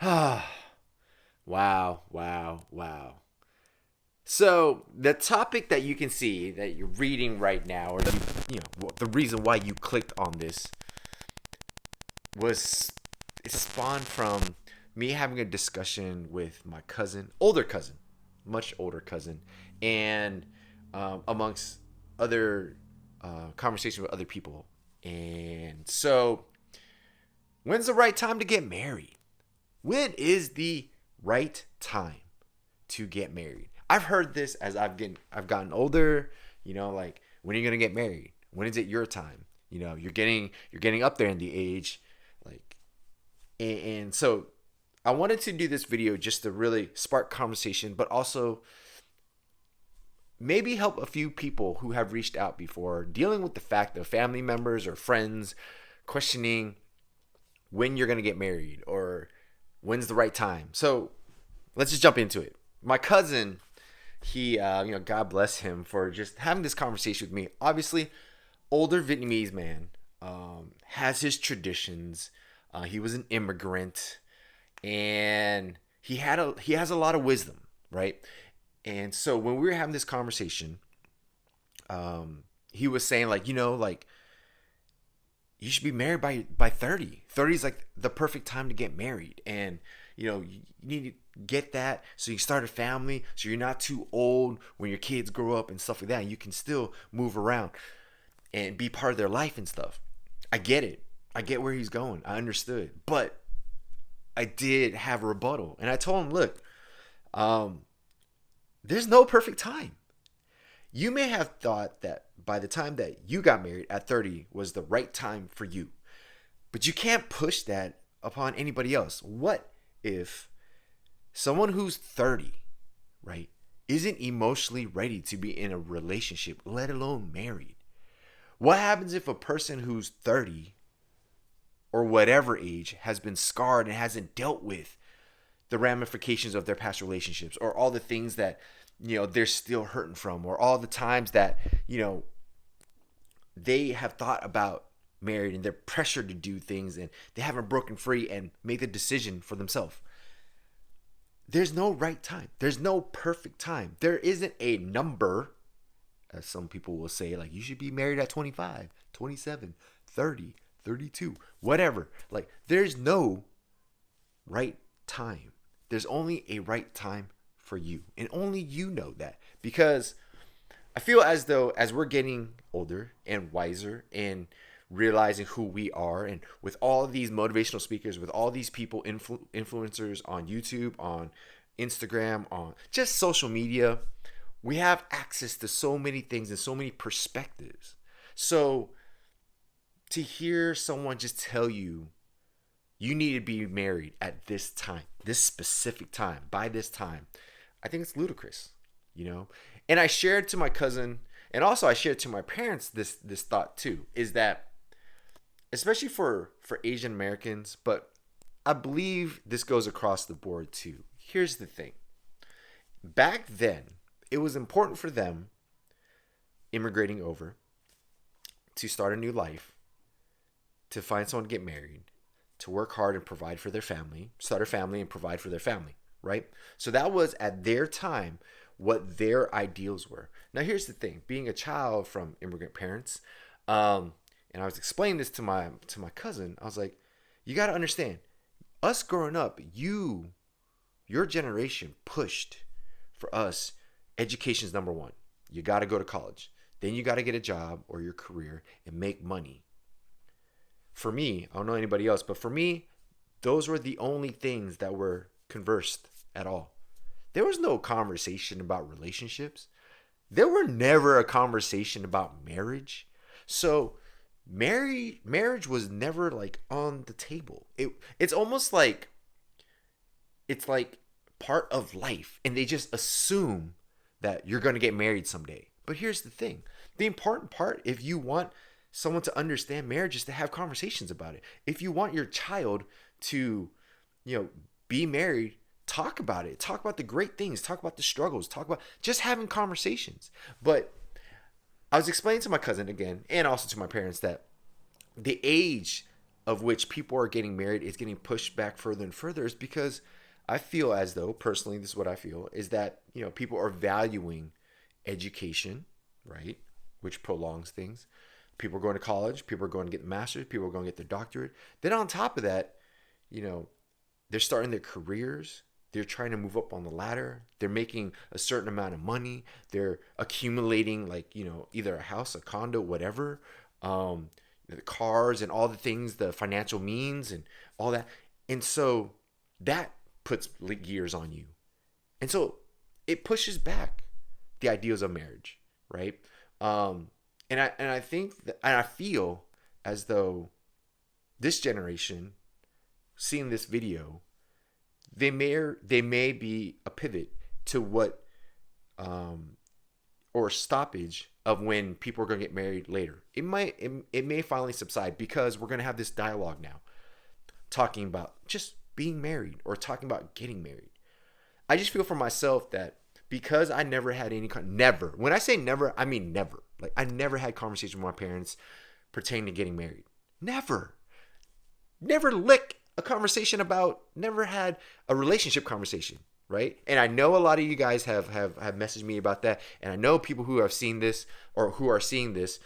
Wow, wow, wow. So the topic that you can see that you're reading right now, or the reason why you clicked on this was it spawned from me having a discussion with my cousin, older cousin, much older cousin, and amongst other conversation with other people. And so, when's the right time to get married? When is the right time to get married? I've heard this as I've gotten older. Like, when are you gonna get married? When is it your time? You're getting up there in the age, like, and so I wanted to do this video just to really spark conversation, but also maybe help a few people who have reached out before dealing with the fact of family members or friends questioning when you're gonna get married or when's the right time. So let's just jump into it. My cousin, he, God bless him for just having this conversation with me. Obviously, older Vietnamese man, has his traditions. He was an immigrant, and he has a lot of wisdom, right? And so when we were having this conversation, he was saying like, like you should be married by 30. 30 is like the perfect time to get married, and you need to get that so you start a family so you're not too old when your kids grow up and stuff like that, and you can still move around and be part of their life and stuff. I get it. I get where he's going. I understood, but I did have a rebuttal, and I told him, look, um, there's no perfect time. You may have thought that by the time that you got married at 30 was the right time for you, but you can't push that upon anybody else. What if someone who's 30, right, isn't emotionally ready to be in a relationship, let alone married? What happens if a person who's 30 or whatever age has been scarred and hasn't dealt with the ramifications of their past relationships, or all the things that they're still hurting from, or all the times that they have thought about married and they're pressured to do things and they haven't broken free and made the decision for themselves? There's no right time. There's no perfect time. There isn't a number, as some people will say, like you should be married at 25, 27, 30, 32, whatever. Like, there's no right time. There's only a right time for you, and only you know that. Because I feel as though as we're getting older and wiser and realizing who we are, and with all these motivational speakers, with all these people, influencers on YouTube, on Instagram, on just social media, we have access to so many things and so many perspectives. So to hear someone just tell you you need to be married at this time, this specific time, by this time, I think it's ludicrous, you know? And I shared to my cousin, and also I shared to my parents this thought too, is that especially for Asian Americans, but I believe this goes across the board too. Here's the thing. Back then, it was important for them immigrating over to start a new life, to find someone to get married, to work hard and provide for their family, start a family and provide for their family, right? So that was at their time what their ideals were. Now here's the thing: being a child from immigrant parents, and I was explaining this to my cousin. I was like, you got to understand, us growing up, your generation pushed for us. Education's number one. You got to go to college. Then you got to get a job or your career and make money. For me, I don't know anybody else, but for me, those were the only things that were conversed at all. There was no conversation about relationships. There were never a conversation about marriage. So marriage was never like on the table. It's almost like it's like part of life, and they just assume that you're going to get married someday. But here's the thing: the important part, if you want someone to understand marriage, is to have conversations about it. If you want your child to, be married, talk about it. Talk about the great things. Talk about the struggles. Talk about just having conversations. But I was explaining to my cousin again, and also to my parents, that the age of which people are getting married is getting pushed back further and further is because I feel as though, personally, this is what I feel, is that, people are valuing education, right? Which prolongs things. People are going to college, people are going to get the master's, people are going to get their doctorate. Then on top of that, they're starting their careers. They're trying to move up on the ladder. They're making a certain amount of money. They're accumulating, either a house, a condo, whatever, the cars and all the things, the financial means and all that. And so that puts gears on you. And so it pushes back the ideals of marriage, right? And I think that, and I feel as though this generation, seeing this video, they may be a pivot to what or stoppage of when people are going to get married later. It may finally subside because we're going to have this dialogue now talking about just being married or talking about getting married. I just feel for myself that because I never had never. When I say never, I mean never. Like I never had conversation with my parents pertaining to getting married. Never lick a conversation about, never had a relationship conversation, right? And I know a lot of you guys have messaged me about that, and I know people who have seen this or who are seeing this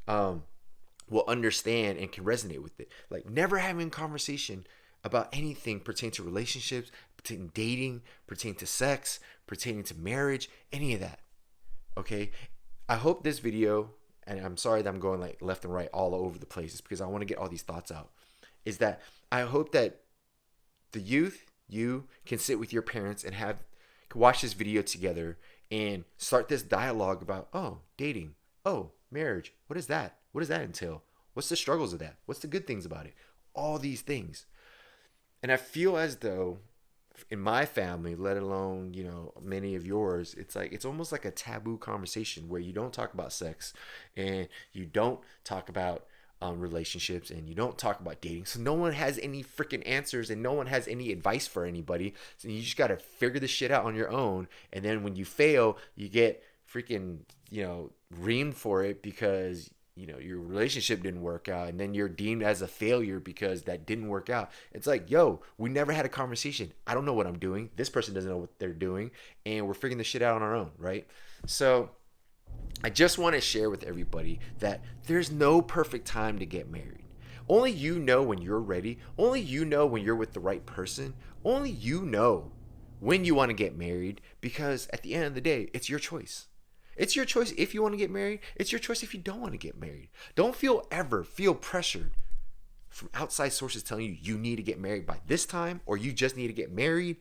will understand and can resonate with it. Like never having conversation about anything pertaining to relationships, pertaining to dating, pertaining to sex, pertaining to marriage, any of that. Okay? I hope this video, and I'm sorry that I'm going like left and right all over the place, because I want to get all these thoughts out, is that I hope that the youth, you can sit with your parents and watch this video together and start this dialogue about, dating, marriage. What is that? What does that entail? What's the struggles of that? What's the good things about it? All these things. And I feel as though in my family, let alone, many of yours, it's almost like a taboo conversation where you don't talk about sex and you don't talk about relationships and you don't talk about dating. So no one has any freaking answers and no one has any advice for anybody. So you just got to figure this shit out on your own. And then when you fail, you get freaking, reamed for it because, your relationship didn't work out, and then you're deemed as a failure because that didn't work out. It's like, we never had a conversation. I don't know what I'm doing. This person doesn't know what they're doing, and we're figuring this shit out on our own, right? So I just want to share with everybody that there's no perfect time to get married. Only you know when you're ready. Only you know when you're with the right person. Only you know when you want to get married, because at the end of the day, it's your choice. It's your choice if you want to get married. It's your choice if you don't want to get married. Don't ever feel pressured from outside sources telling you need to get married by this time, or you just need to get married.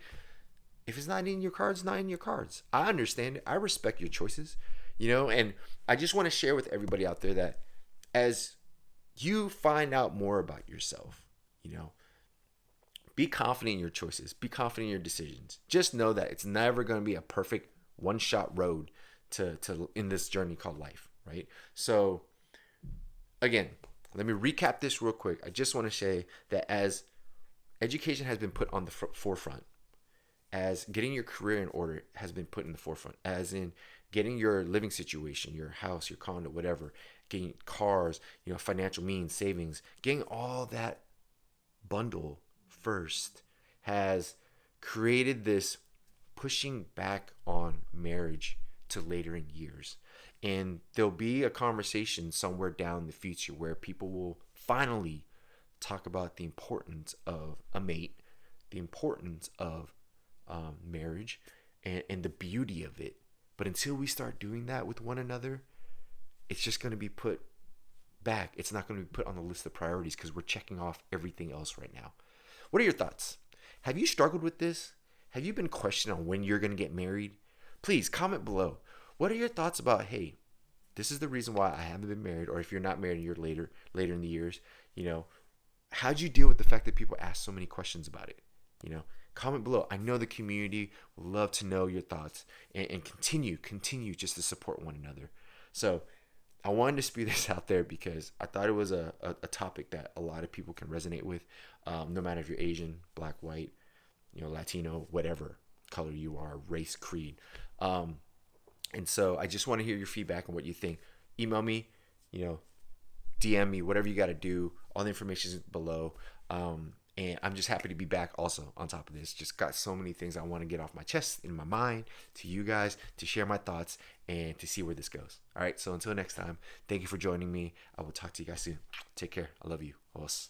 If it's not in your cards, it's not in your cards. I understand it. I respect your choices, and I just want to share with everybody out there that as you find out more about yourself, be confident in your choices. Be confident in your decisions. Just know that it's never going to be a perfect one-shot road to in this journey called life, right? So again, let me recap this real quick. I just want to say that as education has been put on the forefront, as getting your career in order has been put in the forefront, as in getting your living situation, your house, your condo, whatever, getting cars, financial means, savings, getting all that bundle first has created this pushing back on marriage to later in years. And there'll be a conversation somewhere down the future where people will finally talk about the importance of a mate, the importance of marriage, and the beauty of it. But until we start doing that with one another, it's just going to be put back. It's not going to be put on the list of priorities because we're checking off everything else right now. What are your thoughts? Have you struggled with this? Have you been questioning on when you're going to get married? Please comment below. What are your thoughts about, hey, this is the reason why I haven't been married, or if you're not married and you're later in the years, how'd you deal with the fact that people ask so many questions about it? Comment below. I know the community will love to know your thoughts and continue just to support one another. So I wanted to spew this out there because I thought it was a topic that a lot of people can resonate with, no matter if you're Asian, black, white, Latino, whatever color you are, race, creed. And so I just want to hear your feedback on what you think. Email me, DM me, whatever you got to do. All the information is below. And I'm just happy to be back also on top of this. Just got so many things I want to get off my chest, in my mind, to you guys, to share my thoughts, and to see where this goes. All right, so until next time, thank you for joining me. I will talk to you guys soon. Take care. I love you. Os.